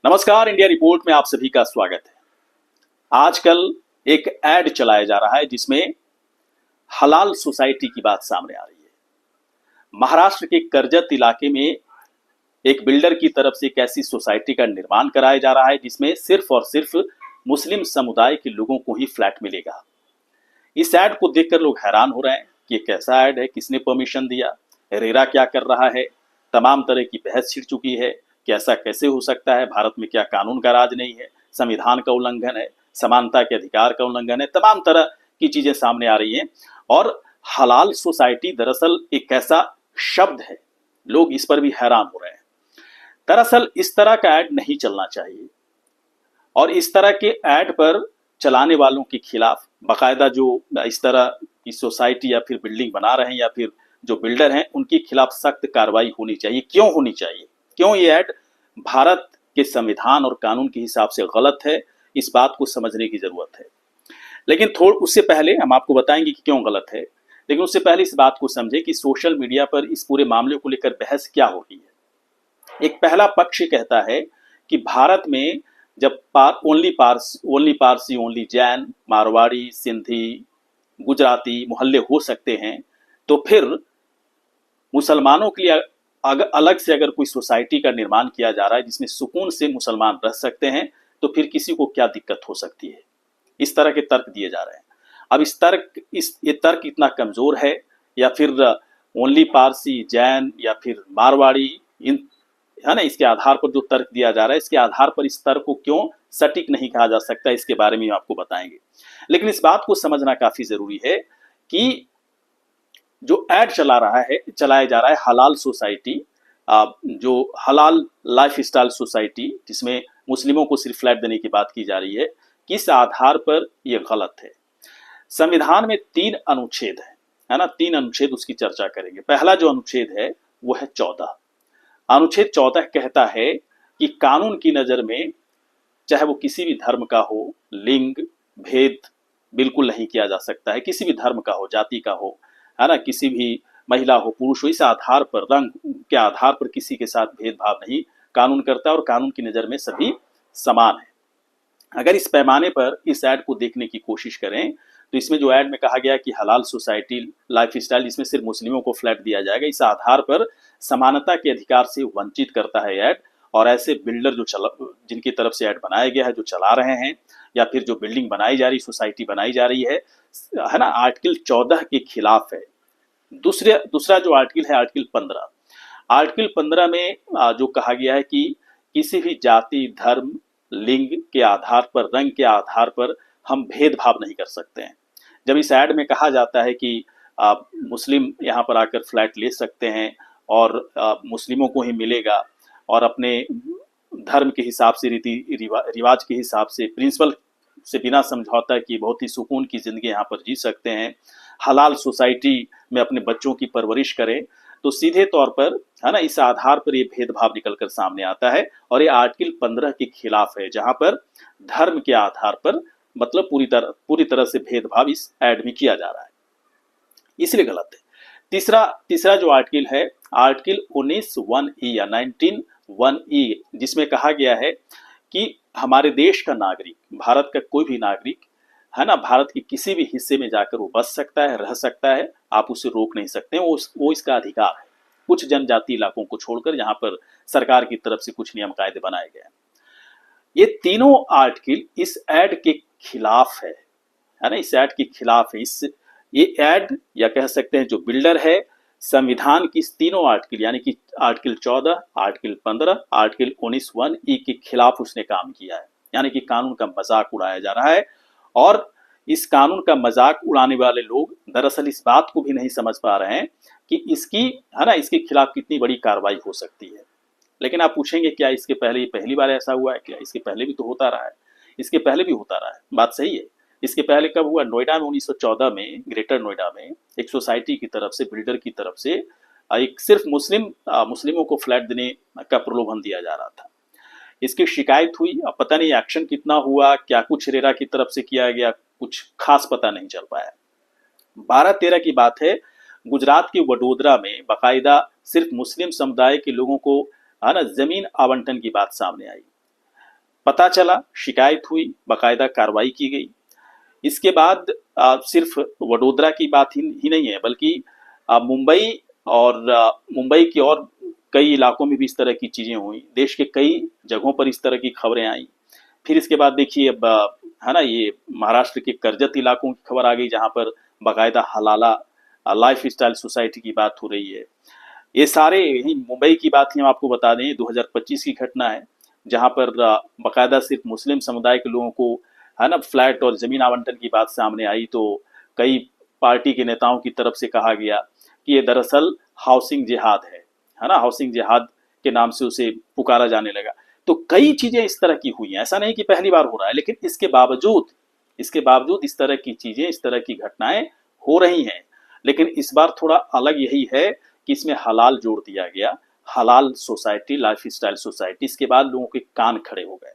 नमस्कार, India report में आप सभी का स्वागत है। आजकल एक ऐड चलाया जा रहा है जिसमें हलाल सोसाइटी की बात सामने आ रही है। महाराष्ट्र के कर्जत इलाके में एक बिल्डर की तरफ से एक ऐसी सोसाइटी का निर्माण कराया जा रहा है जिसमें सिर्फ और सिर्फ मुस्लिम समुदाय के लोगों को ही फ्लैट मिलेगा। इस ऐड को देखकर लोग हैरान हो रहे हैं कि ये कैसा ऐड है, किसने परमिशन दिया, रेरा क्या कर रहा है। तमाम तरह की बहस छिड़ चुकी है कि ऐसा कैसे हो सकता है, भारत में क्या कानून का राज नहीं है, संविधान का उल्लंघन है, समानता के अधिकार का उल्लंघन है, तमाम तरह की चीजें सामने आ रही हैं। और हलाल सोसाइटी दरअसल एक ऐसा शब्द है, लोग इस पर भी हैरान हो रहे हैं। दरअसल इस तरह का ऐड नहीं चलना चाहिए और इस तरह के ऐड पर चलाने वालों के खिलाफ बाकायदा जो इस तरह की सोसाइटी या फिर बिल्डिंग बना रहे हैं या फिर जो बिल्डर हैं उनके खिलाफ सख्त कार्रवाई होनी चाहिए। क्यों होनी चाहिए? क्यों ये ऐड भारत के संविधान और कानून के हिसाब से गलत है, इस बात को समझने की जरूरत है। लेकिन उससे पहले हम आपको बताएंगे कि क्यों गलत है, लेकिन उससे पहले इस बात को समझे कि सोशल मीडिया पर इस पूरे मामले को लेकर बहस क्या हो रही है। एक पहला पक्ष कहता है कि भारत में जब ओनली पारसी, ओनली जैन, मारवाड़ी, सिंधी, गुजराती मोहल्ले हो सकते हैं, तो फिर मुसलमानों के लिए अलग से अगर कोई सोसाइटी का निर्माण किया जा रहा है जिसमें सुकून से मुसलमान रह सकते हैं, तो फिर किसी को क्या दिक्कत हो सकती है। इस तरह के तर्क दिए जा रहे हैं। अब ये तर्क इतना कमजोर है या फिर ओनली पारसी, जैन या फिर मारवाड़ी, इन है ना, इसके आधार पर जो तर्क दिया जा रहा है, इसके आधार पर इस तर्क को क्यों सटीक नहीं कहा जा सकता, इसके बारे में आपको बताएंगे। लेकिन इस बात को समझना काफी जरूरी है कि जो ऐड चलाया जा रहा है हलाल सोसाइटी, जो हलाल लाइफ स्टाइल सोसाइटी, जिसमें मुस्लिमों को सिर्फ फ्लैट देने की बात की जा रही है, किस आधार पर यह गलत है। संविधान में 3 अनुच्छेद है ना, 3 अनुच्छेद, उसकी चर्चा करेंगे। पहला जो अनुच्छेद है वो है 14। अनुच्छेद 14 कहता है कि कानून की नजर में चाहे वो किसी भी धर्म का हो, लिंग भेद बिल्कुल नहीं किया जा सकता है। किसी भी धर्म का हो, जाति का हो, है ना, किसी भी महिला हो, पुरुष हो, इस आधार पर, रंग के आधार पर किसी के साथ भेदभाव नहीं कानून करता और कानून की नजर में सभी समान है। अगर इस पैमाने पर इस ऐड को देखने की कोशिश करें तो इसमें जो ऐड में कहा गया कि हलाल सोसाइटी लाइफ स्टाइल, इसमें सिर्फ मुस्लिमों को फ्लैट दिया जाएगा, इस आधार पर समानता के अधिकार से वंचित करता है ऐड। और ऐसे बिल्डर जिनकी तरफ से ऐड बनाया गया है, जो चला रहे हैं, या फिर जो बिल्डिंग बनाई जा रही, सोसाइटी बनाई जा रही है ना, आर्टिकल 14 के खिलाफ है। दूसरा जो आर्टिकल है, आर्टिकल 15। आर्टिकल 15 में जो कहा गया है कि किसी भी जाति, धर्म, लिंग के आधार पर, रंग के आधार पर हम भेदभाव नहीं कर सकते हैं। जब इस ऐड में कहा जाता है कि मुस्लिम यहाँ पर आकर फ्लैट ले सकते हैं और मुस्लिमों को ही मिलेगा और अपने धर्म के हिसाब से, रीति रिवाज के हिसाब से, प्रिंसिपल से बिना समझौता की बहुत ही सुकून की जिंदगी यहाँ पर जी सकते हैं, हलाल सोसाइटी में अपने बच्चों की परवरिश करें, तो सीधे तौर पर, है ना, इस आधार पर ये भेदभाव निकलकर सामने आता है। और ये आर्टिकल 15 के खिलाफ है, जहां पर धर्म के आधार पर मतलब पूरी तरह से भेदभाव इस ऐड में किया जा रहा है, इसलिए गलत है। तीसरा जो आर्टिकल है, आर्टिकल 19(1)(e) या 19(1)(e), जिसमें कहा गया है कि हमारे देश का नागरिक, भारत का कोई भी नागरिक, है ना, भारत के किसी भी हिस्से में जाकर वो बस सकता है, रह सकता है, आप उसे रोक नहीं सकते। वो इसका अधिकार है, कुछ जनजाति इलाकों को छोड़कर, जहां पर सरकार की तरफ से कुछ नियम कायदे बनाए गए हैं। ये तीनों आर्टिकल इस ऐड के खिलाफ है ना, इस ऐड के खिलाफ है। ये ऐड, या कह सकते हैं जो बिल्डर है, संविधान की इस तीनों आर्टिकल यानी कि आर्टिकल 14, आर्टिकल 15, आर्टिकल 19(1)(e) के खिलाफ उसने काम किया है। यानी कि कानून का मजाक उड़ाया जा रहा है। और इस कानून का मजाक उड़ाने वाले लोग दरअसल इस बात को भी नहीं समझ पा रहे हैं कि इसके खिलाफ कितनी बड़ी कार्रवाई हो सकती है। लेकिन आप पूछेंगे क्या इसके पहले पहली बार ऐसा हुआ है क्या? इसके पहले भी तो होता रहा है, इसके पहले भी होता रहा है, बात सही है। इसके पहले कब हुआ? नोएडा में 1914 में, ग्रेटर नोएडा में एक सोसाइटी की तरफ से, बिल्डर की तरफ से एक सिर्फ मुस्लिमों को फ्लैट देने का प्रलोभन दिया जा रहा था। इसकी शिकायत हुई, अब पता नहीं एक्शन कितना हुआ, क्या कुछ रेरा की तरफ से किया गया, कुछ खास पता नहीं चल पाया। 12-13 की बात है, गुजरात के वडोदरा में बाकायदा सिर्फ मुस्लिम समुदाय के लोगों को, है ना, जमीन आवंटन की बात सामने आई। पता चला, शिकायत हुई, बाकायदा कार्रवाई की गई। इसके बाद सिर्फ वडोदरा की बात ही नहीं है, बल्कि मुंबई और मुंबई के और कई इलाकों में भी इस तरह की चीजें हुई। देश के कई जगहों पर इस तरह की खबरें आई। फिर इसके बाद देखिए अब है ना, ये महाराष्ट्र के कर्जत इलाकों की खबर आ गई, जहां पर बाकायदा हलाला लाइफ स्टाइल सोसाइटी की बात हो रही है। ये सारे, यही मुंबई की बात ही हम आपको बता दें, 2025 की घटना है, जहां पर बाकायदा सिर्फ मुस्लिम समुदाय के लोगों को है ना फ्लैट और जमीन आवंटन की बात सामने आई, तो कई पार्टी के नेताओं की तरफ से कहा गया कि ये दरअसल हाउसिंग जिहाद है ना, हाउसिंग जिहाद के नाम से उसे पुकारा जाने लगा। तो कई चीजें इस तरह की हुई हैं, ऐसा नहीं कि पहली बार हो रहा है, लेकिन इसके बावजूद इस तरह की चीजें, इस तरह की घटनाएं हो रही हैं। लेकिन इस बार थोड़ा अलग यही है कि इसमें हलाल जोड़ दिया गया, हलाल सोसाइटी, लाइफ स्टाइल सोसाइटी। इसके बाद लोगों के कान खड़े हो गए,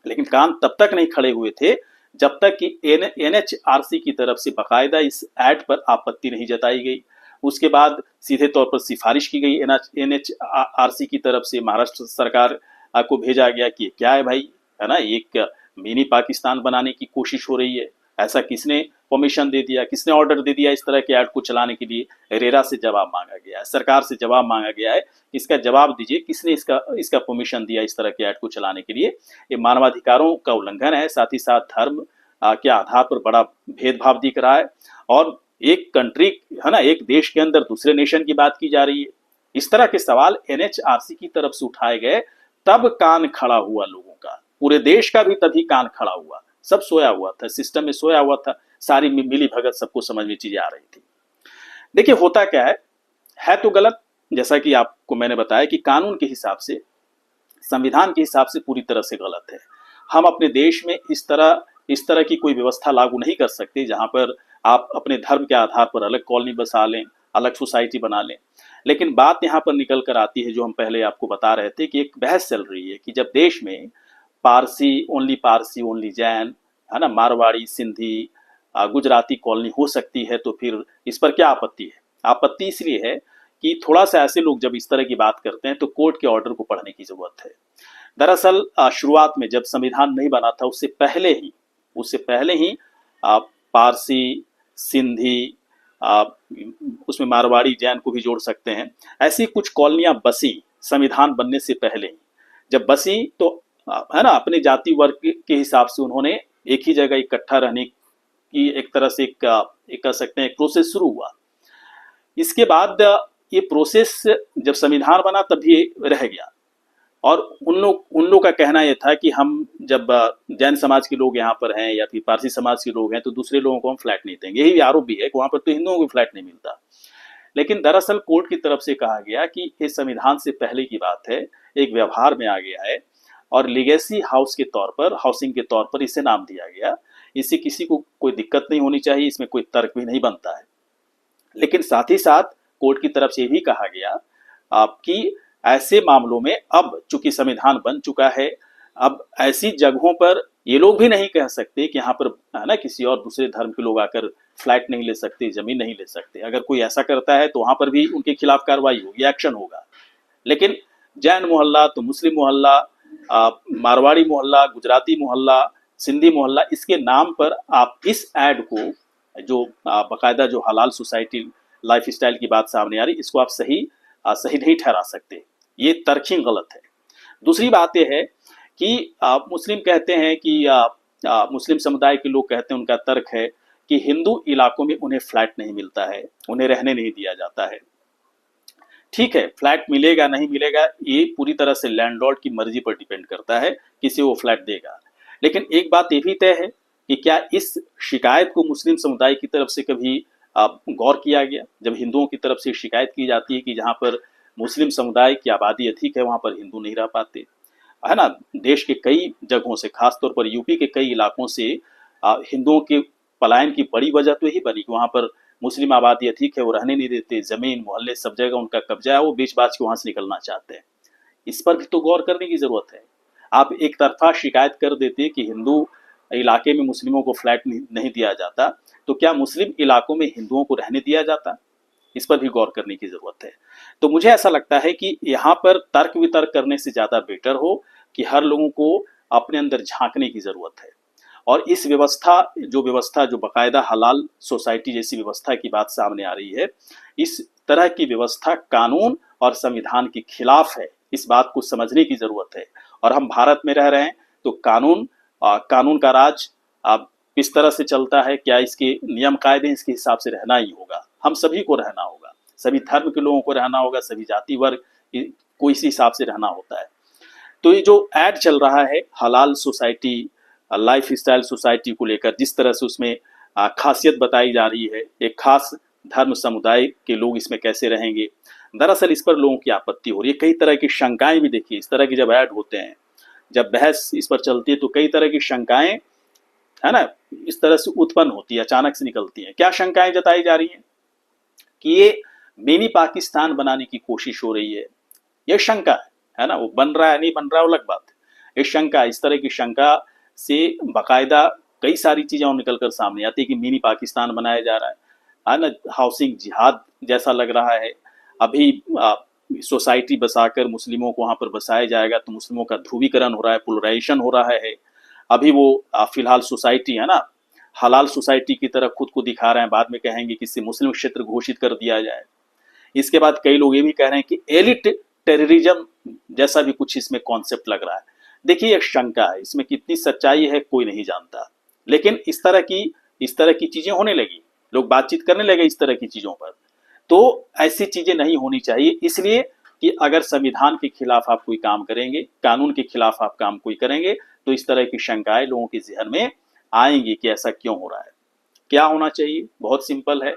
लेकिन कान तब तक नहीं खड़े हुए थे जब तक कि एनएचआरसी की तरफ से बाकायदा इस ऐड पर आपत्ति नहीं जताई गई। उसके बाद सीधे तौर पर सिफारिश की गई एनएचआरसी की तरफ से, महाराष्ट्र सरकार को भेजा गया कि क्या है भाई, है ना, एक मिनी पाकिस्तान बनाने की कोशिश हो रही है। ऐसा किसने परमिशन दे दिया, किसने ऑर्डर दे दिया इस तरह के ऐड को चलाने के लिए? रेरा से जवाब मांगा गया है, सरकार से जवाब मांगा गया है, इसका जवाब दीजिए, किसने इसका परमिशन दिया इस तरह के ऐड को चलाने के लिए? ये मानवाधिकारों का उल्लंघन है, साथ ही साथ धर्म के आधार पर बड़ा भेदभाव दिख रहा है। और एक कंट्री, है ना, एक देश के अंदर दूसरे नेशन की बात की जा रही है। इस तरह के सवाल एनएचआरसी की तरफ से उठाए गए, तब कान खड़ा हुआ लोगों का, पूरे देश का भी तभी कान खड़ा हुआ। सब सोया हुआ था, सिस्टम में सोया हुआ था, सारी मिली भगत, सबको समझ में चीजें आ रही थी। देखिए होता क्या है तो गलत, जैसा कि आपको मैंने बताया कि कानून के हिसाब से, संविधान के हिसाब से पूरी तरह से गलत है। हम अपने देश में इस तरह की कोई व्यवस्था लागू नहीं कर सकते जहां पर आप अपने धर्म के आधार पर अलग कॉलोनी बसा लें, अलग सोसाइटी बना लें। लेकिन बात यहाँ पर निकल कर आती है, जो हम पहले आपको बता रहे थे, कि एक बहस चल रही है कि जब देश में पारसी ओनली जैन, है ना, मारवाड़ी, सिंधी, गुजराती कॉलोनी हो सकती है, तो फिर इस पर क्या आपत्ति है? आपत्ति इसलिए है कि थोड़ा सा ऐसे लोग जब इस तरह की बात करते हैं तो कोर्ट के ऑर्डर को पढ़ने की जरूरत है। दरअसल शुरुआत में जब संविधान नहीं बना था, उससे पहले ही पारसी, सिंधी, उसमें मारवाड़ी, जैन को भी जोड़ सकते हैं, ऐसी कुछ कॉलोनियां बसी संविधान बनने से पहले ही। जब बसी तो है ना, अपने जाति वर्ग के हिसाब से उन्होंने एक ही जगह इकट्ठा रहने की एक तरह से एक कह सकते हैं प्रोसेस शुरू हुआ। इसके बाद ये प्रोसेस जब संविधान बना तब ये रह गया। और उन लोग का कहना यह था कि हम जब जैन समाज के लोग यहाँ पर हैं या फिर पारसी समाज के लोग हैं, तो दूसरे लोगों को हम फ्लैट नहीं देंगे। यही आरोप भी है कि वहां पर तो हिंदुओं को फ्लैट नहीं मिलता। लेकिन दरअसल कोर्ट की तरफ से कहा गया कि ये संविधान से पहले की बात है, एक व्यवहार में आ गया है, और लीगेसी हाउस के तौर पर, हाउसिंग के तौर पर इसे नाम दिया गया। इससे किसी को कोई दिक्कत नहीं होनी चाहिए, इसमें कोई तर्क भी नहीं बनता है। लेकिन साथ ही साथ कोर्ट की तरफ से भी कहा गया कि ऐसे मामलों में अब चूंकि संविधान बन चुका है, अब ऐसी जगहों पर ये लोग भी नहीं कह सकते कि यहाँ पर, है ना, किसी और दूसरे धर्म के लोग आकर फ्लैट नहीं ले सकते, जमीन नहीं ले सकते। अगर कोई ऐसा करता है तो वहां पर भी उनके खिलाफ कार्रवाई होगी, एक्शन होगा। लेकिन जैन मोहल्ला, तो मुस्लिम मोहल्ला, मारवाड़ी मोहल्ला, गुजराती मोहल्ला, सिंधी मोहल्ला, इसके नाम पर आप इस ऐड को, जो बाकायदा जो हलाल सोसाइटी लाइफ स्टाइल की बात सामने आ रही, इसको आप सही नहीं ठहरा सकते। ये तर्क ही गलत है। दूसरी बात यह है कि मुस्लिम कहते हैं कि मुस्लिम समुदाय के लोग कहते हैं, उनका तर्क है कि हिंदू इलाकों में उन्हें फ्लैट नहीं मिलता है, उन्हें रहने नहीं दिया जाता है। ठीक है, फ्लैट मिलेगा नहीं मिलेगा ये पूरी तरह से लैंडलॉर्ड की मर्जी पर डिपेंड करता है, किसी वो फ्लैट देगा। लेकिन एक बात ये भी तय है कि क्या इस शिकायत को मुस्लिम समुदाय की तरफ से कभी गौर किया गया? जब हिंदुओं की तरफ से शिकायत की जाती है कि जहां पर मुस्लिम समुदाय की आबादी अधिक है, वहां पर हिंदू नहीं रह पाते, है ना, देश के कई जगहों से, खासतौर पर यूपी के कई इलाकों से हिंदुओं के पलायन की बड़ी वजह तो यही बनी कि वहां पर मुस्लिम आबादी अधिक है, वो रहने नहीं देते, जमीन मोहल्ले सब जगह उनका कब्जा है, वो बेच बाच के वहां से निकलना चाहते हैं। इस पर भी तो गौर करने की जरूरत है। आप एक तरफा शिकायत कर देते कि हिंदू इलाके में मुस्लिमों को फ्लैट नहीं दिया जाता, तो क्या मुस्लिम इलाकों में हिंदुओं को रहने दिया जाता? इस पर भी गौर करने की जरूरत है। तो मुझे ऐसा लगता है कि यहाँ पर तर्क वितर्क करने से ज्यादा बेटर हो कि हर लोगों को अपने अंदर झांकने की जरूरत है। और इस व्यवस्था जो बाकायदा हलाल सोसाइटी जैसी व्यवस्था की बात सामने आ रही है, इस तरह की व्यवस्था कानून और संविधान के खिलाफ है। इस बात को समझने की जरूरत है। और हम भारत में रह रहे हैं तो कानून का राज किस तरह से चलता है, क्या इसके नियम कायदे, इसके हिसाब से रहना ही होगा। हम सभी को रहना होगा, सभी धर्म के लोगों को रहना होगा, सभी जाति वर्ग को इसी हिसाब से रहना होता है। तो ये जो ऐड चल रहा है हलाल सोसाइटी, लाइफ स्टाइल सोसाइटी को लेकर, जिस तरह से उसमें खासियत बताई जा रही है, एक खास धर्म समुदाय के लोग इसमें कैसे रहेंगे, दरअसल इस पर लोगों की आपत्ति हो रही है। कई तरह की शंकाएं भी देखिए, इस तरह की जब ऐड होते हैं, जब बहस इस पर चलती है तो कई तरह की शंकाएं, है ना, इस तरह से उत्पन्न होती है, अचानक से निकलती हैं। क्या शंकाएं जताई जा रही हैं कि ये मिनी पाकिस्तान बनाने की कोशिश हो रही है। यह शंका है ना, वो बन रहा है नहीं बन रहा है अलग बात है। ये शंका, इस तरह की शंका से बाकायदा कई सारी चीजें निकल कर सामने आती है कि मिनी पाकिस्तान बनाया जा रहा है ना, हाउसिंग जिहाद जैसा लग रहा है। अभी सोसाइटी बसाकर मुस्लिमों को वहां पर बसाया जाएगा तो मुस्लिमों का ध्रुवीकरण हो रहा है, पोलराइजेशन हो रहा है। अभी वो फिलहाल सोसाइटी है ना, हलाल सोसाइटी की तरह खुद को दिखा रहे हैं, बाद में कहेंगे कि इसे मुस्लिम क्षेत्र घोषित कर दिया जाए। इसके बाद कई लोग ये भी कह रहे हैं कि एलिट टेररिज्म जैसा भी कुछ इसमें कॉन्सेप्ट लग रहा है। देखिए एक शंका है, इसमें कितनी सच्चाई है कोई नहीं जानता, लेकिन इस तरह की चीजें होने लगी, लोग बातचीत करने लगे इस तरह की चीजों पर। तो ऐसी चीजें नहीं होनी चाहिए, इसलिए कि अगर संविधान के खिलाफ आप कोई काम करेंगे, कानून के खिलाफ आप काम कोई करेंगे, तो इस तरह की शंकाएं लोगों के जहन में आएंगी कि ऐसा क्यों हो रहा है। क्या होना चाहिए, बहुत सिंपल है।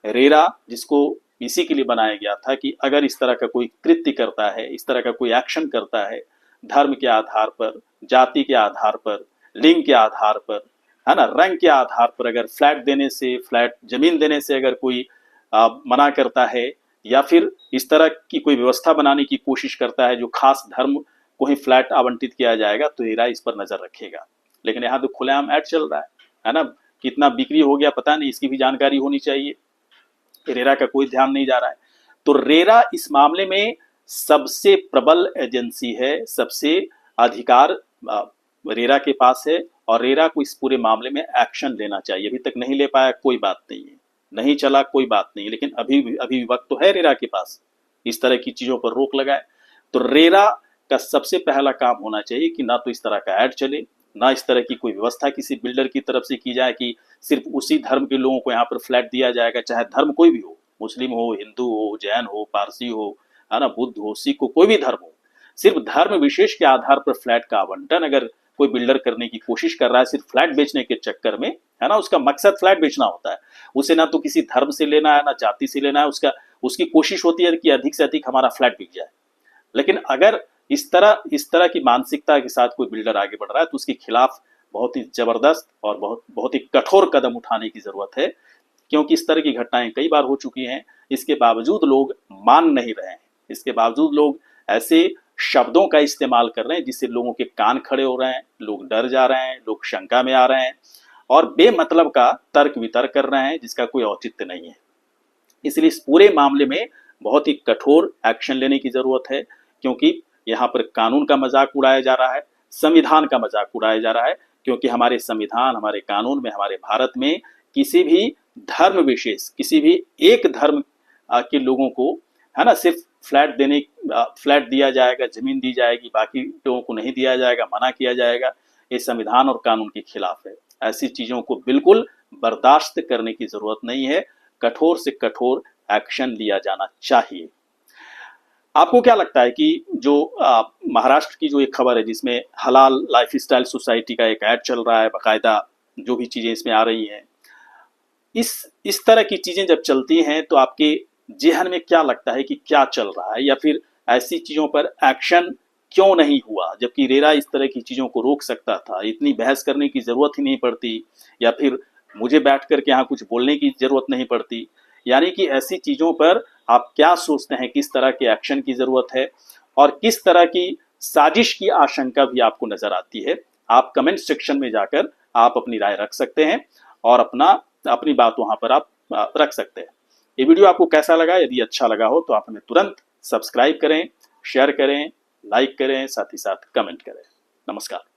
रेरा, जिसको इसी के लिए बनाया गया था कि अगर इस तरह का कोई कृत्य करता है, इस तरह का कोई एक्शन करता है, धर्म के आधार पर, जाति के आधार पर, लिंग के आधार पर, है ना, रंग के आधार पर, अगर फ्लैट जमीन देने से अगर कोई मना करता है, या फिर इस तरह की कोई व्यवस्था बनाने की कोशिश करता है जो खास धर्म को ही फ्लैट आवंटित किया जाएगा, तो रेरा इस पर नजर रखेगा। लेकिन यहाँ तो खुलेआम ऐड चल रहा है ना, कितना बिक्री हो गया पता नहीं, इसकी भी जानकारी होनी चाहिए। रेरा का कोई ध्यान नहीं जा रहा है। तो रेरा इस मामले में सबसे प्रबल एजेंसी है, सबसे अधिकार रेरा के पास है, और रेरा को इस पूरे मामले में एक्शन लेना चाहिए। अभी तक नहीं ले पाया, कोई बात नहीं है, नहीं चला कोई बात नहीं, लेकिन अभी वक्त तो है रेरा के पास इस तरह की चीजों पर रोक लगाए। तो रेरा का सबसे पहला काम होना चाहिए कि ना तो इस तरह का ऐड चले, ना इस तरह की कोई व्यवस्था किसी बिल्डर की तरफ से की जाए कि सिर्फ उसी धर्म के लोगों को यहाँ पर फ्लैट दिया जाएगा, चाहे धर्म कोई भी हो, मुस्लिम हो, हिंदू हो, जैन हो, पारसी हो, है ना, बुद्ध हो, सिख हो, कोई भी धर्म हो। सिर्फ धर्म विशेष के आधार पर फ्लैट का आवंटन अगर कोई बिल्डर करने की कोशिश कर रहा है सिर्फ फ्लैट बेचने के चक्कर में, है ना, उसका मकसद फ्लैट बेचना होता है, उसे ना तो किसी धर्म से लेना है ना जाति से लेना है, उसकी कोशिश होती है कि अधिक से अधिक हमारा फ्लैट बिक जाए। लेकिन अगर इस तरह की मानसिकता के साथ कोई बिल्डर आगे बढ़ रहा है तो उसके खिलाफ बहुत ही जबरदस्त और बहुत ही कठोर कदम उठाने की जरूरत है, क्योंकि इस तरह की घटनाएं कई बार हो चुकी हैं। इसके बावजूद लोग मान नहीं रहे हैं, इसके बावजूद लोग ऐसे शब्दों का इस्तेमाल कर रहे हैं जिससे लोगों के कान खड़े हो रहे हैं, लोग डर जा रहे हैं, लोग शंका में आ रहे हैं और बेमतलब का तर्क वितर्क कर रहे हैं जिसका कोई औचित्य नहीं है। इसलिए इस पूरे मामले में बहुत ही कठोर एक्शन लेने की जरूरत है, क्योंकि यहाँ पर कानून का मजाक उड़ाया जा रहा है, संविधान का मजाक उड़ाया जा रहा है। क्योंकि हमारे संविधान, हमारे कानून में, हमारे भारत में किसी भी धर्म विशेष, किसी भी एक धर्म के लोगों को, है ना, सिर्फ फ्लैट दिया जाएगा, जमीन दी जाएगी, बाकी लोगों को नहीं दिया जाएगा, मना किया जाएगा, ये संविधान और कानून के खिलाफ है। ऐसी चीजों को बिल्कुल बर्दाश्त करने की जरूरत नहीं है, कठोर से कठोर एक्शन लिया जाना चाहिए। आपको क्या लगता है कि जो महाराष्ट्र की जो एक खबर है जिसमें हलाल लाइफस्टाइल सोसाइटी का एक ऐड चल रहा है, बाकायदा जो भी चीजें इसमें आ रही हैं, इस तरह की चीजें जब चलती हैं तो आपके जेहन में क्या लगता है कि क्या चल रहा है, या फिर ऐसी चीजों पर एक्शन क्यों नहीं हुआ, जबकि रेरा इस तरह की चीजों को रोक सकता था, इतनी बहस करने की जरूरत ही नहीं पड़ती, या फिर मुझे बैठ करके यहाँ कुछ बोलने की जरूरत नहीं पड़ती। यानी कि ऐसी चीजों पर आप क्या सोचते हैं, किस तरह के एक्शन की जरूरत है और किस तरह की साजिश की आशंका भी आपको नजर आती है? आप कमेंट सेक्शन में जाकर आप अपनी राय रख सकते हैं और अपनी बात वहां पर आप रख सकते हैं। ये वीडियो आपको कैसा लगा? यदि अच्छा लगा हो तो आप हमें तुरंत सब्सक्राइब करें, शेयर करें, लाइक करें, साथ ही साथ कमेंट करें। नमस्कार।